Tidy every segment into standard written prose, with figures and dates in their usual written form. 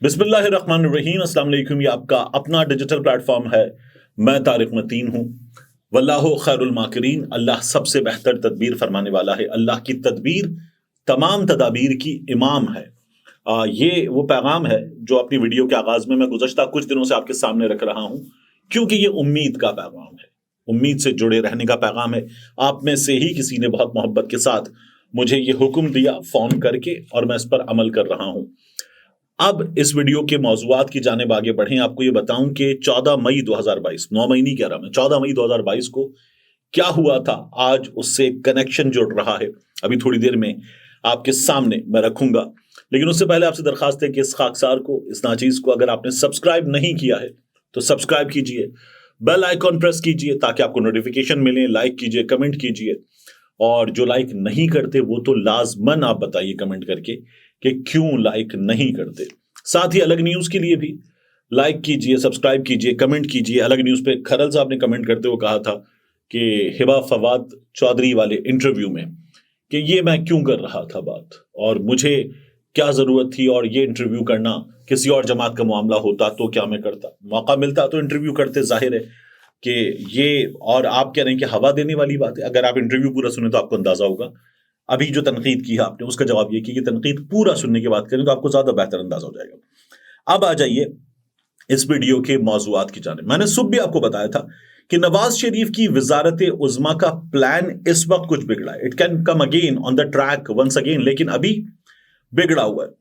बिस्मिल्लाहिर्रहमानिर्रहीम। अस्सलाम वालेकुम। ये आपका अपना डिजिटल प्लेटफॉर्म है। मैं तारिक मतीन हूँ। वल्लाहु खैरुल माकिरीन। अल्लाह सबसे बेहतर तदबीर फरमाने वाला है। अल्लाह की तदबीर तमाम तदाबीर की इमाम है। ये वो पैगाम है जो अपनी वीडियो के आगाज में मैं गुज़श्ता कुछ दिनों से आपके सामने रख रहा हूँ, क्योंकि ये उम्मीद का पैगाम है, उम्मीद से जुड़े रहने का पैगाम है। आप में से ही किसी ने बहुत मोहब्बत के साथ मुझे ये हुक्म दिया फ़ोन करके, और मैं इस पर अमल कर रहा हूँ। अब इस वीडियो के मौज़ूआत की जानिब आगे बढ़ें। आपको ये बताऊं कि 14 मई 2022, 9 मई नहीं कह रहा मैं, 14 मई 2022 को क्या हुआ था, आज उससे कनेक्शन जुड़ रहा है। अभी थोड़ी देर में आपके सामने मैं रखूंगा, लेकिन उससे पहले आपसे दरखास्त है कि इस खाकसार को, इस नाचीज को अगर आपने सब्सक्राइब नहीं किया है तो सब्सक्राइब कीजिए, बेल आइकॉन प्रेस कीजिए ताकि आपको नोटिफिकेशन मिले, लाइक कीजिए, कमेंट कीजिए। और जो लाइक नहीं करते वो तो लाजमन आप बताइए कमेंट करके कि क्यों लाइक नहीं करते। साथ ही अलग न्यूज के लिए भी लाइक कीजिए, सब्सक्राइब कीजिए, कमेंट कीजिए। अलग न्यूज पे खरल साहब ने कमेंट करते हुए कहा था कि हिबा फवाद चौधरी वाले इंटरव्यू में कि ये मैं क्यों कर रहा था बात, और मुझे क्या जरूरत थी, और ये इंटरव्यू करना किसी और जमात का मामला होता तो क्या मैं करता, मौका मिलता तो इंटरव्यू करते। जाहिर है कि ये, और आप कह रहे हैं कि हवा देने वाली बात है। अगर आप इंटरव्यू पूरा सुने तो आपको अंदाजा होगा। अभी जो तनकीद की है आपने, उसका जवाब ये कि ये तनकीद पूरा सुनने की बात करें तो आपको ज्यादा बेहतर अंदाजा हो जाएगा। अब आ जाइए इस वीडियो के मौजूआत की जानिब। मैंने सुबह भी आपको बताया था कि नवाज शरीफ की वजारत उज़्मा का प्लान इस वक्त कुछ बिगड़ा है। It can come again on the track once again, लेकिन अभी बिगड़ा हुआ है।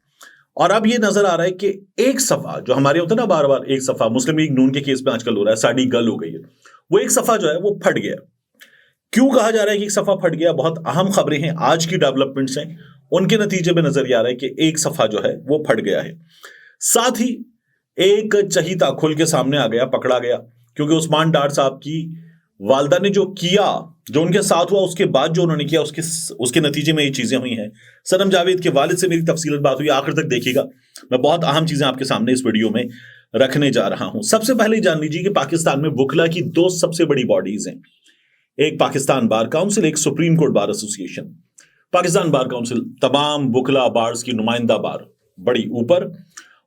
और अब ये नजर आ रहा है कि एक सफा जो हमारे होता है ना, बार बार एक सफा मुस्लिम लीग नून के केस में आजकल हो रहा है, साड़ी गल हो गई है, वो एक सफा जो है वो फट गया। क्यों कहा जा रहा है कि एक सफा फट गया? बहुत अहम खबरें हैं आज की डेवलपमेंट्स हैं, उनके नतीजे में नजर आ रहा है कि एक सफा जो है वो फट गया है। साथ ही एक चहीता खुल के सामने आ गया, पकड़ा गया, क्योंकि उस्मान डार साहब की वालदा ने जो किया, जो उनके साथ हुआ, उसके बाद जो उन्होंने किया, उसके उसके नतीजे में ये चीजें हुई हैं। सनम जावेद के वालिद से मेरी तफसीलत बात हुई, आखिर तक देखिएगा। मैं बहुत अहम चीजें आपके सामने इस वीडियो में रखने जा रहा हूं। सबसे पहले जान लीजिए कि पाकिस्तान में वुकला की दो सबसे बड़ी बॉडीज हैं, एक पाकिस्तान बार काउंसिल, एक supreme court bar association. Pakistan bar council तमाम वुकला बार्स की नुमाइंदा बार, बड़ी ऊपर,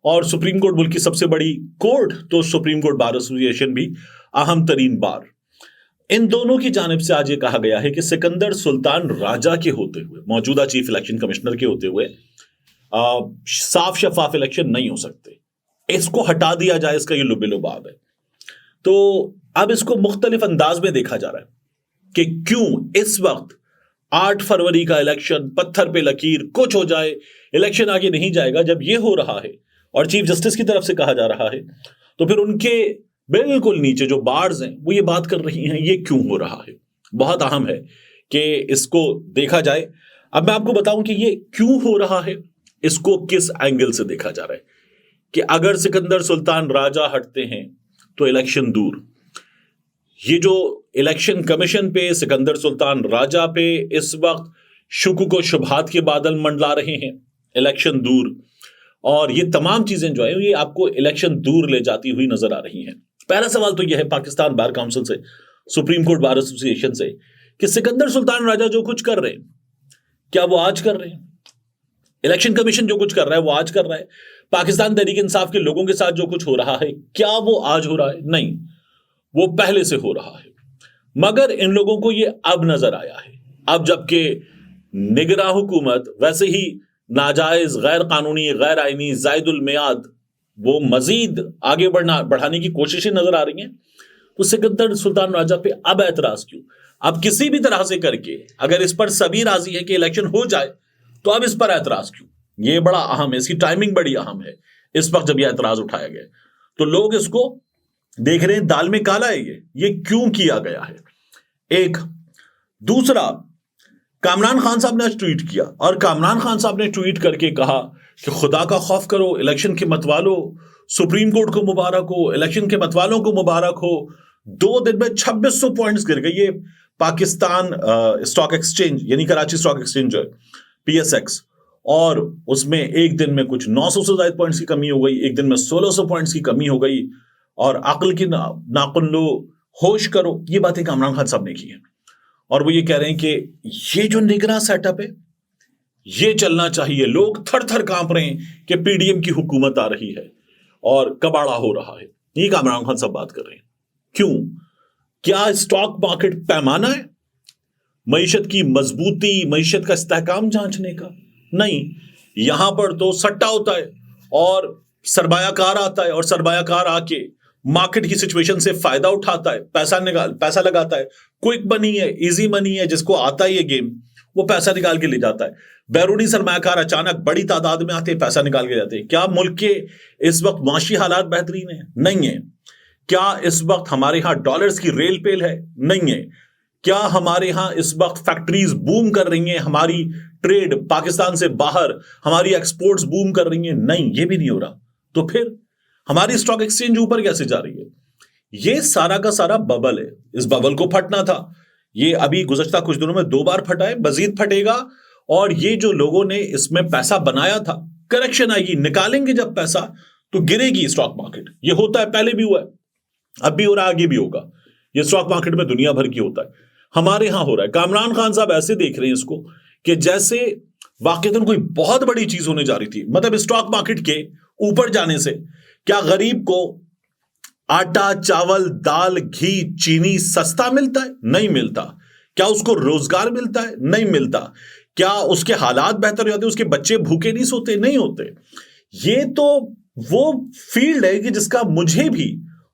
और सुप्रीम कोर्ट मुल्क की सबसे बड़ी कोर्ट, तो सुप्रीम कोर्ट बार एसोसिएशन भी अहम तरीन बार। इन दोनों की जानिब से आज ये कहा गया है कि सिकंदर सुल्तान राजा के होते हुए, मौजूदा चीफ इलेक्शन कमिश्नर के होते हुए, साफ शफाफ इलेक्शन नहीं हो सकते, इसको हटा दिया जाए, इसका ये लुबिलुबाब है। तो अब इसको मुख्तलिफ अंदाज में देखा जा रहा है कि क्यों इस वक्त 8 फरवरी का इलेक्शन, पत्थर पे लकीर, कुछ हो जाए, इलेक्शन आगे नहीं जाएगा, जब ये हो रहा है और चीफ जस्टिस की तरफ से कहा जा रहा है, तो फिर उनके बिल्कुल नीचे जो बार्स हैं वो ये बात कर रही हैं, ये क्यों हो रहा है? बहुत अहम है कि इसको देखा जाए। अब मैं आपको बताऊं कि ये क्यों हो रहा है, इसको किस एंगल से देखा जा रहा है। कि अगर सिकंदर सुल्तान राजा हटते हैं तो इलेक्शन दूर। ये जो इलेक्शन कमीशन पे, सिकंदर सुल्तान राजा पे इस वक्त शुकुक व शुबहात के बादल मंडला रहे हैं, इलेक्शन दूर। और ये तमाम चीजें जो है ये आपको इलेक्शन दूर ले जाती हुई नजर आ रही हैं। पहला सवाल तो यह है पाकिस्तान बार काउंसिल से, सुप्रीम कोर्ट बार एसोसिएशन से, कि सिकंदर सुल्तान राजा जो कुछ कर रहे हैं, क्या वो आज कर रहे हैं? इलेक्शन कमीशन जो कुछ कर रहा है वो आज कर रहा है? पाकिस्तान तहरीक इंसाफ के लोगों के साथ जो कुछ हो रहा है, क्या वो आज हो रहा है? नहीं, वो पहले से हो रहा है। मगर इन लोगों को ये अब नजर आया है, अब जबकि निगरां हुकूमत वैसे ही नाजायज, गैर कानूनी, गैर आईनी, जायदुल मियाद, वो मजीद आगे बढ़ाने की कोशिशें नजर आ रही हैं, तो सिकंदर सुल्तान राजा पे अब एतराज क्यों? अब किसी भी तरह से करके अगर इस पर सभी राजी है कि इलेक्शन हो जाए, तो अब इस पर एतराज क्यों? ये बड़ा अहम है, इसकी टाइमिंग बड़ी अहम है। इस वक्त जब यह एतराज उठाया गया तो लोग इसको देख रहे हैं, दाल में काला है ये क्यों किया गया है? एक दूसरा, कामरान खान साहब ने आज ट्वीट किया, और कामरान खान साहब ने ट्वीट करके कहा कि खुदा का खौफ करो, इलेक्शन के मतवालों, सुप्रीम कोर्ट को मुबारक हो, इलेक्शन के मतवालों को मुबारक हो। 2 दिन में 2600 पॉइंट्स गिर गए। ये पाकिस्तान स्टॉक एक्सचेंज, यानी कराची स्टॉक एक्सचेंज है, PSX, और उसमें एक दिन में कुछ 900 से ज्यादा पॉइंट्स की कमी हो गई, एक दिन में 1600 पॉइंट्स की कमी हो गई। और अक्ल की नाकुन लो, होश करो, ये बातें कामरान खान साहब ने की हैं। और वो ये कह रहे हैं कि ये जो निगरां सेटअप है, ये चलना चाहिए। लोग थर थर कांप रहे हैं कि पीडीएम की हुकूमत आ रही है और कबाड़ा हो रहा है। ये इमरान खान सब बात कर रहे हैं। क्यों? क्या स्टॉक मार्केट पैमाना है मईशत की मजबूती, मईशत का इस्तेहकाम जांचने का? नहीं, यहां पर तो सट्टा होता है और सरमायाकार आता है और सरमायाकार आके मार्केट की सिचुएशन से फायदा उठाता है, पैसा लगाता है। क्विक मनी है, इजी मनी है, जिसको आता है ये गेम वो पैसा निकाल के ले जाता है। बैरूनी सरमायाकार अचानक बड़ी तादाद में आते हैं, पैसा निकाल के जाते हैं। क्या मुल्क के इस वक्त माशी हालात बेहतरीन है? नहीं है। क्या इस वक्त हमारे यहां डॉलर्स की रेल पेल है? नहीं है। क्या हमारे यहां इस वक्त फैक्ट्रीज बूम कर रही हैं? हमारी ट्रेड पाकिस्तान से बाहर, हमारी एक्सपोर्ट्स बूम कर रही हैं? नहीं, ये भी नहीं हो रहा। तो फिर हमारी स्टॉक एक्सचेंज ऊपर कैसे जा रही है? ये सारा का सारा बबल है। इस बबल को फटना था। ये अभी गुज़श्ता कुछ दिनों में 2 बार फटा है, मजीद फटेगा। और ये जो लोगों ने इसमें पैसा बनाया था, करेक्शन आएगी, निकालेंगे जब पैसा तो गिरेगी स्टॉक मार्केट। ये होता है, पहले भी हुआ है, अब भी हो रहा है, आगे भी होगा। ये स्टॉक मार्केट में दुनिया भर की होता है, हमारे यहां हो रहा है। कामरान खान साहब ऐसे देख रहे हैं इसको कि जैसे वाकईतन कोई बहुत बड़ी चीज होने जा रही थी। मतलब स्टॉक मार्केट के ऊपर जाने से क्या गरीब को आटा, चावल, दाल, घी, चीनी सस्ता मिलता है? नहीं मिलता। क्या उसको रोजगार मिलता है? नहीं मिलता। क्या उसके हालात बेहतर हो जाते, उसके बच्चे भूखे नहीं सोते? नहीं होते। ये तो वो फील्ड है कि जिसका मुझे भी,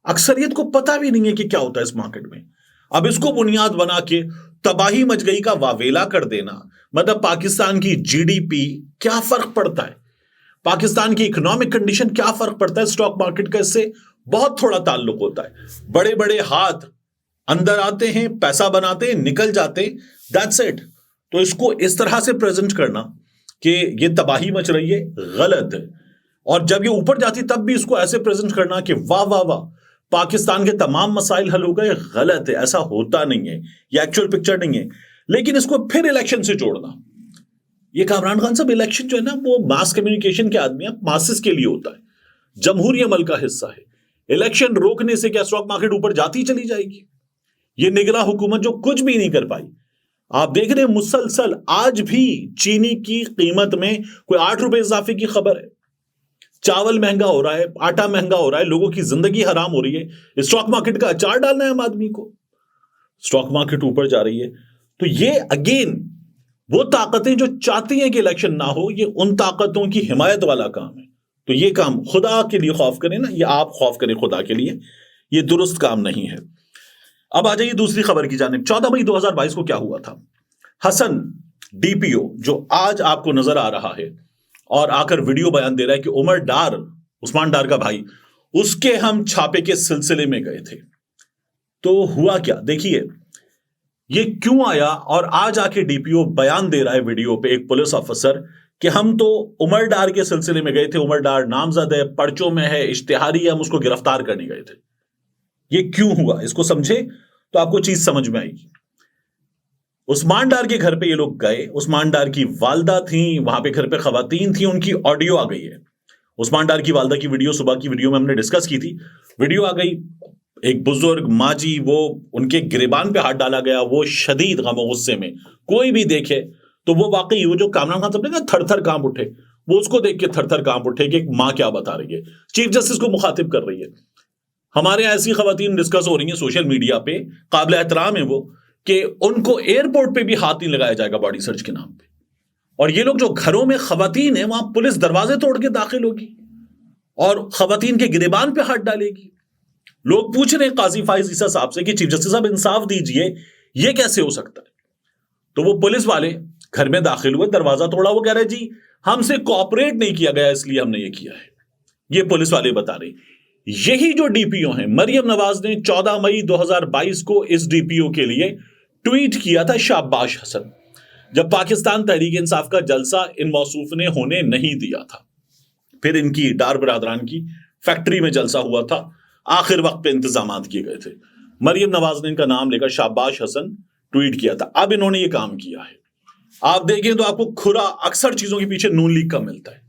अक्सरियत को पता भी नहीं है कि क्या होता है इस मार्केट में। अब इसको बुनियाद बना के तबाही मच गई का वावेला कर देना, मतलब पाकिस्तान की जीडीपी क्या फर्क पड़ता है, पाकिस्तान की इकोनॉमिक कंडीशन क्या फर्क पड़ता है स्टॉक मार्केट का? इससे बहुत थोड़ा ताल्लुक होता है। बड़े बड़े हाथ अंदर आते हैं, पैसा बनाते हैं, निकल जाते हैं, दैट्स इट। तो इसको इस तरह से प्रेजेंट करना कि ये तबाही मच रही है, गलत है। और जब ये ऊपर जाती तब भी इसको ऐसे प्रेजेंट करना कि वाह वाह वाह, पाकिस्तान के तमाम मसाइल हल हो गए, गलत है। ऐसा होता नहीं है, ये एक्चुअल पिक्चर नहीं है। लेकिन इसको फिर इलेक्शन से जोड़ना, ये कामरान खान साहब इलेक्शन जो है ना, वो मास कम्युनिकेशन के आदमी है, मासेस के लिए होता है, जमहूरी अमल का हिस्सा है। इलेक्शन रोकने से क्या स्टॉक मार्केट ऊपर जाती चली जाएगी? ये निगरां हुकूमत जो कुछ भी नहीं कर पाई। आप देख रहे हैं मुसलसल आज भी चीनी की कीमत में कोई 8 रुपए इजाफे की खबर है। चावल महंगा हो रहा है, आटा महंगा हो रहा है, लोगों की जिंदगी हराम हो रही है। स्टॉक मार्केट का अचार डालना है आम आदमी को, स्टॉक मार्केट ऊपर जा रही है। तो ये अगेन वो ताकतें जो चाहती हैं कि इलेक्शन ना हो, ये उन ताकतों की हिमायत वाला काम है। तो ये काम खुदा के लिए खौफ करें ना, ये आप खौफ करें खुदा के लिए, ये दुरुस्त काम नहीं है। अब आ जाइए दूसरी खबर की जानिब। 14 मई 2022 को क्या हुआ था? हसन डीपीओ जो आज आपको नजर आ रहा है और आकर वीडियो बयान दे रहा है कि उमर डार, उस्मान डार का भाई, उसके हम छापे के सिलसिले में गए थे। तो हुआ क्या देखिए, ये क्यों आया और आज आके डीपीओ बयान दे रहा है वीडियो पे, एक पुलिस ऑफिसर, कि हम तो उमर डार के सिलसिले में गए थे, उमर डार नामजद है, पर्चों में है, इश्तिहारी है, हम उसको गिरफ्तार करने गए थे। ये क्यों हुआ, इसको समझे तो आपको चीज समझ में आएगी। उस्मान डार के घर पे ये लोग गए, उस्मान डार की वालदा थी वहां पे, घर पे खवातीन थी, उनकी ऑडियो आ गई है। उस्मान डार की वालदा की वीडियो सुबह की वीडियो में हमने डिस्कस की थी, वीडियो आ गई। एक बुजुर्ग माँ जी, वो उनके गिरेबान पे हाथ डाला गया, वो शदीद गम गुस्से में, कोई भी देखे तो वो वाकई वो जो कामरान खान साहब ने कहा थर थर कांप उठे, वो उसको देख के थर थर कांप उठे कि एक माँ क्या बता रही है, चीफ जस्टिस को मुखातिब कर रही है। हमारे यहाँ ऐसी खवातीन डिस्कस हो रही हैं सोशल मीडिया पे, काबिल एहतराम है वो, कि उनको एयरपोर्ट पे भी हाथ नहीं लगाया जाएगा बॉडी सर्च के नाम पे। और ये लोग जो घरों में खवातीन है, वहां पुलिस दरवाजे तोड़ के दाखिल होगी और खवातीन के गिरेबान पे हाथ डालेगी। लोग पूछ रहे हैं काजी फाइज ईसा साहब से कि चीफ जस्टिस साहब इंसाफ दीजिए, ये कैसे हो सकता है? तो वो पुलिस वाले घर में दाखिल हुए, दरवाजा तोड़ा, वो कह रहे जी हमसे कोऑपरेट नहीं किया गया इसलिए हमने ये किया है। ये पुलिस वाले बता रहे। यही जो डीपीओ हैं, मरियम नवाज ने 14 मई 2022 को इस डीपीओ के लिए ट्वीट किया था शाबाश हसन, जब पाकिस्तान तहरीक इंसाफ का जलसा इन मौसूफ ने होने नहीं दिया था। फिर इनकी डार बरादरान की फैक्ट्री में जलसा हुआ था, आखिर वक्त पे इंतजाम किए गए थे। मरियम नवाज ने इनका नाम लेकर शाबाश हसन ट्वीट किया था। अब इन्होंने ये काम किया है। आप देखें तो आपको खुरा अक्सर चीजों के पीछे नून लीग का मिलता है।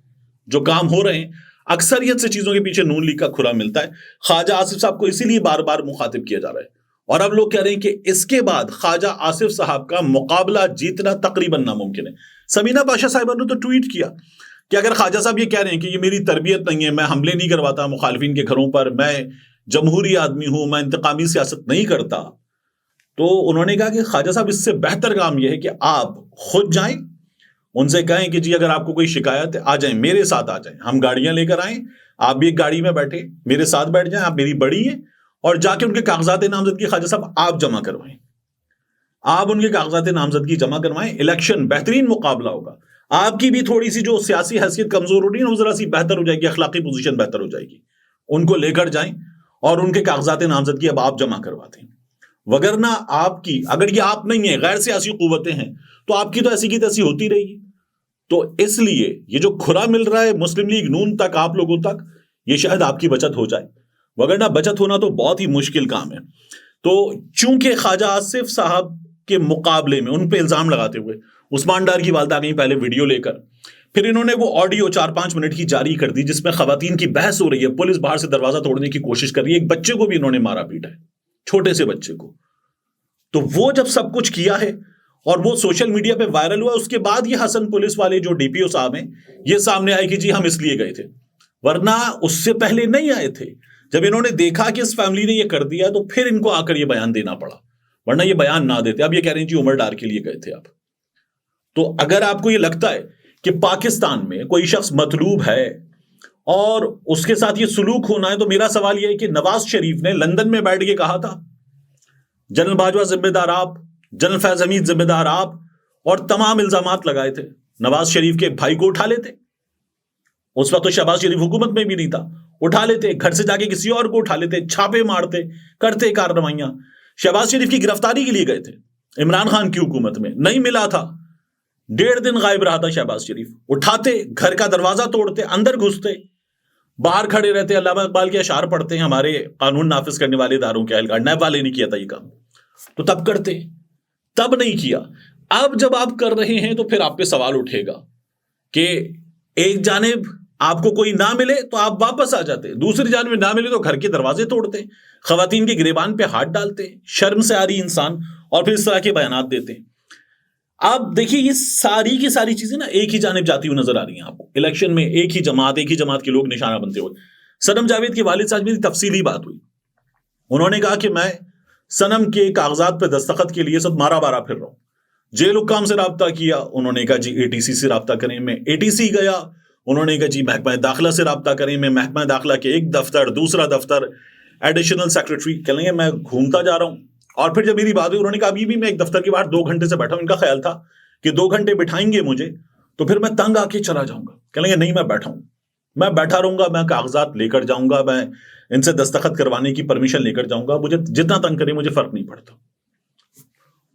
जो काम हो रहे हैं अक्सरियत से चीजों के पीछे नून लीग का खुरा मिलता है। ख्वाजा आसिफ साहब को इसीलिए बार बार मुखातिब किया जा रहा है। और अब लोग कह रहे हैं कि इसके बाद ख्वाजा आसिफ साहब का मुकाबला जीतना तकरीबन नामुमकिन है। समीना पाशा साहिबा ने तो ट्वीट किया कि अगर ख्वाजा साहब ये कह रहे हैं कि ये मेरी तरबियत नहीं है, मैं हमले नहीं करवाता मुखालिफिन के घरों पर, मैं जमहूरी आदमी हूं, मैं इंतकामी सियासत नहीं करता, तो उन्होंने कहा कि ख्वाजा साहब इससे बेहतर काम यह है कि आप खुद जाएं, उनसे कहें कि जी अगर आपको कोई शिकायत है आ जाएं, मेरे साथ आ जाएं, हम गाड़ियां लेकर आएं, आप भी एक गाड़ी में बैठे मेरे साथ बैठ जाएं, आप मेरी बड़ी हैं, और जाके उनके कागजात नामजदगी ख्वाजा साहब आप जमा करवाएं, आप उनके कागजात नामजदगी जमा करवाएं, इलेक्शन बेहतरीन मुकाबला होगा, आपकी भी थोड़ी सी जो सियासी हैसियत कमजोर हो रही है वो जरा सी बेहतर हो जाएगी, अखलाकी पोजीशन बेहतर हो जाएगी, उनको लेकर जाएं और उनके कागजात नामजदगी अब आप जमा करवा दें। वगरना आपकी, अगर ये आप नहीं है, गैर सियासी कुव्वतें हैं, तो आपकी तो ऐसी की तैसी होती रहेगी। तो इसलिए ये जो खुरा मिल रहा है मुस्लिम लीग नून तक, आप लोगों तक, ये शायद आपकी बचत हो जाए, वगरना बचत होना तो बहुत ही मुश्किल काम है। तो चूंकि ख्वाजा आसिफ साहब के मुकाबले में उन पे इल्जाम लगाते हुए उस्मान डार की वालदा गई पहले वीडियो लेकर, फिर इन्होंने वो ऑडियो 4-5 मिनट की जारी कर दी जिसमें खवातीन की बहस हो रही है, पुलिस बाहर से दरवाजा तोड़ने की कोशिश कर रही है, एक बच्चे को भी इन्होंने मारा पीटा है, छोटे से बच्चे को। तो वो जब सब कुछ किया है और वो सोशल मीडिया पे वायरल हुआ, उसके बाद ये हसन पुलिस वाले जो डीपीओ साहब हैं ये सामने आए कि जी हम इसलिए गए थे, वरना उससे पहले नहीं आए थे। जब इन्होंने देखा कि इस फैमिली ने ये कर दिया तो फिर इनको आकर ये बयान देना पड़ा, वरना ये बयान ना देते। अब ये कह रहे हैं जी उमर डार के लिए गए थे आप। तो अगर आपको ये लगता है कि पाकिस्तान में कोई शख्स मतलूब है और उसके साथ ये सुलूक होना है, तो मेरा सवाल यह है कि नवाज शरीफ ने लंदन में बैठ के कहा था जनरल बाजवा जिम्मेदार आप, जनरल फैज हमीद जिम्मेदार आप, और तमाम इल्जामात लगाए थे, नवाज शरीफ के भाई को उठा लेते, उस वक्त तो शहबाज शरीफ हुकूमत में भी नहीं था, उठा लेते, घर से जाके किसी और को उठा लेते, छापे मारते, करते कार्रवाइयां। शहबाज शरीफ की गिरफ्तारी के लिए गए थे इमरान खान की हुकूमत में, नहीं मिला था, 1.5 दिन गायब रहा था शहबाज शरीफ, उठाते, घर का दरवाजा तोड़ते, अंदर घुसते, बाहर खड़े रहते, अल्लामा इकबाल के अशार पढ़ते हैं हमारे कानून नाफिज करने वाले इदारों के अहलकार, नैब वाले नहीं किया था ये काम, तो तब करते, तब नहीं किया। अब जब आप कर रहे हैं तो फिर आप पे सवाल उठेगा कि एक जानिब आपको कोई ना मिले तो आप वापस आ जाते, दूसरी जानिब ना मिले तो घर के दरवाजे तोड़ते, खवातीन के गिरेबान पे हाथ डालते, शर्म से आ रही इंसान, और फिर इस तरह के बयानात देते। आप देखिए ये सारी की सारी चीजें ना एक ही जानिब जाती हुई नजर आ रही हैं आपको। इलेक्शन में एक ही जमात के लोग निशाना बनते हुए। सनम जावेद के वालिद साहब मेरी तफसीली बात हुई, उन्होंने कहा कि मैं सनम के कागजात पे दस्तखत के लिए सब मारा बारा फिर रहा हूं, जेल हुक्काम से राब्ता किया, उन्होंने कहा जी एटीसी से राब्ता करें, मैं एटीसी गया, उन्होंने कहा जी महकमा दाखिला से राब्ता करें, मैं महकमा दाखिला के एक दफ्तर, दूसरा दफ्तर, एडिशनल सेक्रेटरी, कहेंगे मैं घूमता जा रहा हूं। और फिर जब मेरी बात हुई, उन्होंने कहा अभी भी मैं एक दफ्तर के बाहर 2 घंटे से बैठा हूं, इनका ख्याल था कि 2 घंटे बिठाएंगे मुझे तो फिर मैं तंग आके चला जाऊंगा, कहेंगे नहीं मैं बैठा हूं, मैं बैठा रहूंगा, मैं कागजात लेकर जाऊंगा, मैं इनसे दस्तखत करवाने की परमिशन लेकर जाऊंगा, मुझे जितना तंग करे मुझे फर्क नहीं पड़ता।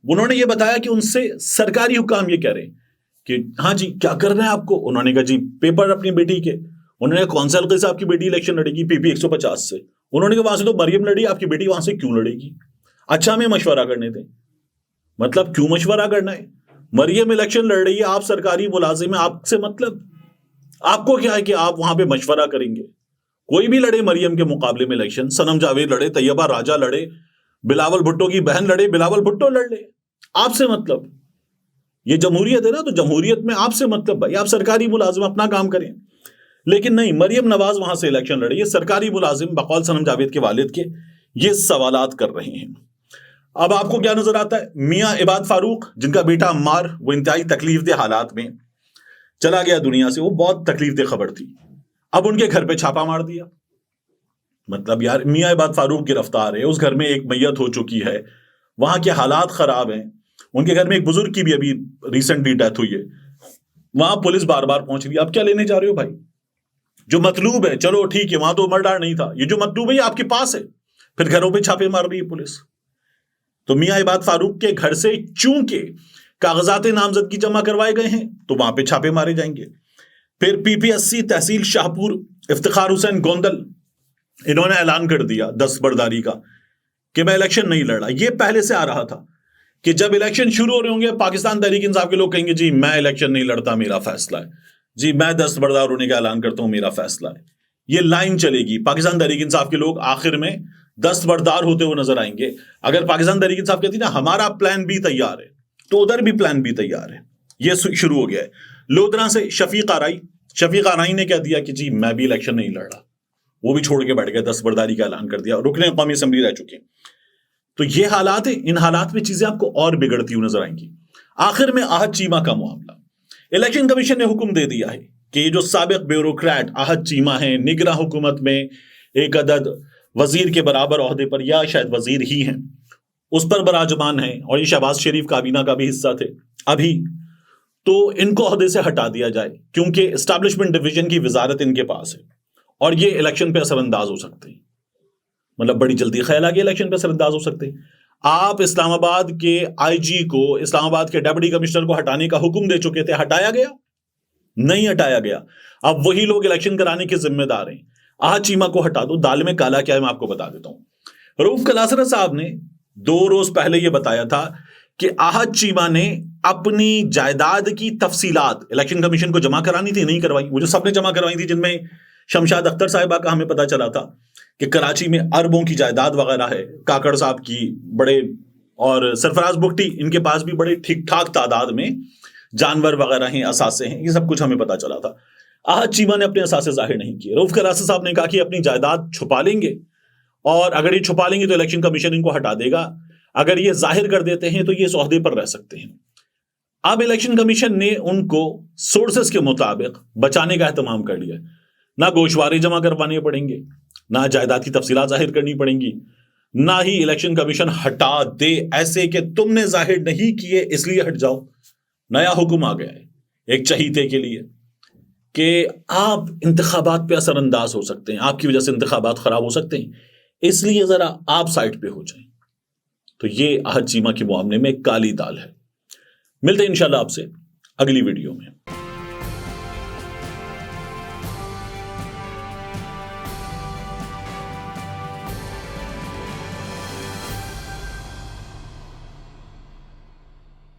उन्होंने ये बताया कि उनसे सरकारी हुकाम ये कह रहे हैं कि हाँ जी क्या करना है आपको, उन्होंने कहा जी पेपर अपनी बेटी के, उन्होंने कहा कौन सा हल्के से आपकी बेटी इलेक्शन लड़ेगी, पीपी 150 से, उन्होंने कहा वहां से तो मरियम लड़ी, आपकी बेटी वहां से क्यों लड़ेगी। अच्छा हमें मशवरा करने दें, मतलब क्यों मशवरा करना है, मरियम इलेक्शन लड़ रही है, आप सरकारी मुलाजिम है, आपसे मतलब आपको क्या है कि आप वहां पे मशवरा करेंगे। कोई भी लड़े मरियम के मुकाबले में इलेक्शन, सनम जावेद लड़े, तैयबा राजा लड़े, बिलावल भुट्टो की बहन लड़े, बिलावल भुट्टो लड़ ले, आपसे मतलब। ये जमहूरियत है ना, तो जमहूरियत में आपसे मतलब भाई, आप सरकारी मुलाजिम अपना काम करें। लेकिन नहीं, मरियम नवाज वहां से इलेक्शन लड़ी है, सरकारी मुलाजिम बकौल सनम जावेद के वालिद के ये सवालात कर रहे हैं। अब आपको क्या नजर आता है, मियां इबाद फारूक जिनका बेटा अम्मार, वो इंतहाई तकलीफदेह हालात में चला गया दुनिया से, वो बहुत तकलीफदेह खबर थी, अब उनके घर पे छापा मार दिया। मतलब यार मियां इबाद फारूक गिरफ्तार है, उस घर में एक मैयत हो चुकी है, वहां के हालात खराब हैं, उनके घर में एक बुजुर्ग की भी अभी रिसेंटली डेथ हुई है, वहां पुलिस बार बार पहुंच रही है। अब क्या लेने जा रहे हो भाई, जो मतलूब है चलो ठीक है, वहां तो मर्डर नहीं था, ये जो मतलूब है ये आपके पास है, फिर घरों पे छापे मार रही है पुलिस। तो मियां इबाद फारूक के घर से चूंकि कागजात नामजदगी जमा करवाए गए हैं तो वहां पे छापे मारे जाएंगे। फिर पीपीएससी तहसील शाहपुर इफ्तिखार हुसैन गोंदल, इन्होंने ऐलान कर दिया दस्तबरदारी का कि मैं इलेक्शन नहीं लड़ रहा। ये पहले से आ रहा था कि जब इलेक्शन शुरू हो रहे होंगे पाकिस्तान तहरीक इंसाफ के लोग कहेंगे जी मैं इलेक्शन नहीं लड़ता, मेरा फैसला है, जी मैं दस्तबरदार होने का ऐलान करता हूं, मेरा फैसला है। ये लाइन चलेगी, पाकिस्तान तहरीक इंसाफ के लोग आखिर में दस्तबरदार होते हुए नजर आएंगे। अगर पाकिस्तान तहरीक इंसाफ कहती ना हमारा प्लान बी तैयार है, तो उधर भी प्लान बी तैयार है। ये शुरू हो गया है। लोधरा से शफीक आरई ने कह दिया कि जी मैं भी इलेक्शन नहीं लड़ रहा, वो भी छोड़ के बैठ गया, दस्तबरदारी का ऐलान कर दिया, रुकने कौमी असेंबली रह चुके हैं। तो ये हालात है, इन हालात में चीजें आपको और बिगड़ती हुई नजर आएंगी। आखिर में आहद चीमा का मामला, इलेक्शन कमीशन ने हुक्म दे दिया है कि ये जो साबिक ब्यूरोक्रेट आहद चीमा है, निगरां हुकूमत में एक अदद वजीर के बराबर ओहदे पर या शायद वजीर ही हैं, उस पर बराजमान है, और ये शहबाज शरीफ काबीना का भी हिस्सा थे अभी, तो इनको ओहदे से हटा दिया जाए, क्योंकि एस्टैब्लिशमेंट डिवीजन की वजारत इनके पास है और ये इलेक्शन पे असरअंदाज हो सकते हैं। मतलब बड़ी जल्दी ख्याल आ गया इलेक्शन पे असरअंदाज हो सकते हैं। आप इस्लामाबाद के आईजी को, इस्लामाबाद के डिप्टी कमिश्नर को हटाने का हुक्म दे चुके थे, हटाया गया? नहीं हटाया गया। अब वही लोग इलेक्शन कराने के जिम्मेदार हैं। आहद चीमा को हटा दो। दाल में काला क्या है मैं आपको बता देता हूं। रऊफ कलासरा साहब ने 2 रोज पहले यह बताया था कि आहद चीमा ने अपनी जायदाद की तफसीलात इलेक्शन कमीशन को जमा करानी थी, नहीं करवाई। वो जो सबने जमा करवाई थी, जिनमें शमशाद अख्तर साहिबा का हमें पता चला था कि कराची में अरबों की जायदाद वगैरह है, काकड़ साहब की बड़े, और सरफराज बुगटी, इनके पास भी बड़े ठीक ठाक तादाद में जानवर वगैरह हैं, असासे हैं, ये सब कुछ हमें पता चला था। आहद चीमा ने अपने असासे जाहिर नहीं किए। रऊफ कलासरा साहब ने कहा कि अपनी जायदाद छुपा लेंगे, और अगर ये छुपा लेंगे तो इलेक्शन कमीशन इनको हटा देगा, अगर ये जाहिर कर देते हैं तो ये इस ओहदे पर रह सकते हैं। अब इलेक्शन कमीशन ने उनको सोर्सेस के मुताबिक बचाने का एहतमाम कर लिया। ना गोशवारे जमा करवाने पड़ेंगे, ना जायदाद की तफसीलात जाहिर करनी पड़ेंगी, ना ही इलेक्शन कमीशन हटा दे ऐसे कि तुमने जाहिर नहीं किए इसलिए हट जाओ। नया हुक्म आ गया है एक चहीते के लिए कि आप इंतखाबात पे असरअंदाज हो सकते हैं, आपकी वजह से इंतखाबात खराब हो सकते हैं, इसलिए जरा आप साइड पे हो जाएं। तो ये आहद चीमा के मामले में काली दाल है। मिलते हैं इंशाल्लाह आपसे अगली वीडियो में।